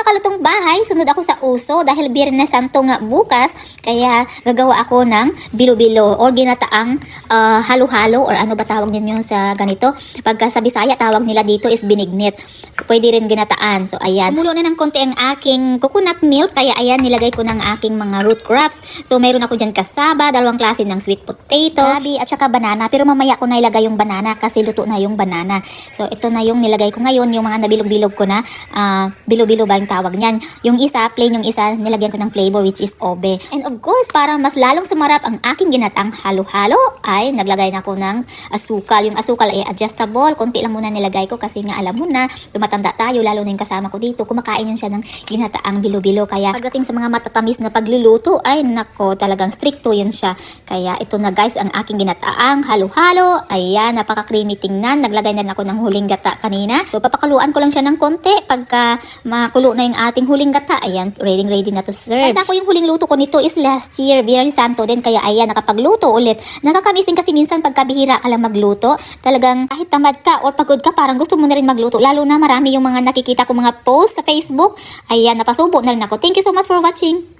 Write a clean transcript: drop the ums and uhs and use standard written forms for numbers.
kalutong bahay, sunod ako sa uso dahil Biyernes Santo nga bukas, kaya gagawa ako ng bilo-bilo or ginataang halo-halo or ano ba tawag ninyo sa ganito. Pagka sa Bisaya, tawag nila dito is binignit. So, pwede rin ginataan. So, ayan. Kumulo na ng konti ang aking coconut milk, kaya ayan, nilagay ko ng aking mga root crops. So, mayroon ako dyan kasaba, dalawang klase ng sweet potato, gabi, at saka banana. Pero mamaya ko na ilagay yung banana kasi luto na yung banana. So, ito na yung nilagay ko ngayon, yung mga nabilog-bilog ko na, bilo-bilo ba yung tawag niyan. Yung isa, plain yung isa, nilagyan ko ng flavor which is obe. And of course, para mas lalong sumarap ang aking ginatang halo-halo, ay naglagay na ako ng asukal. Yung asukal ay adjustable, konti lang muna nilagay ko kasi nga alam mo na, tumatanda tayo, lalo na yung kasama ko dito, kumakain yun siya ng ginataang bilo-bilo. Kaya pagdating sa mga matatamis na pagluluto, ay nako, talagang stricto yun siya. Kaya ito na guys, ang aking ginataang halo-halo. Ayan, napaka-creamy tingnan. Naglagay na rin ako ng huling gata kanina. So, papakaluan ko lang siya ng konti. Pagka makulo na yung ating huling gata, ayan, ready na to serve. At ako yung huling luto ko nito is last year, Biyernes Santo din. Kaya ayan, nakapagluto ulit. Nakakamiss din kasi minsan pagkabihira ka lang magluto. Talagang kahit tamad ka or pagod ka, parang gusto mo na rin magluto. Lalo na marami yung mga nakikita ko mga post sa Facebook. Ayan, napasubo na rin ako. Thank you so much for watching.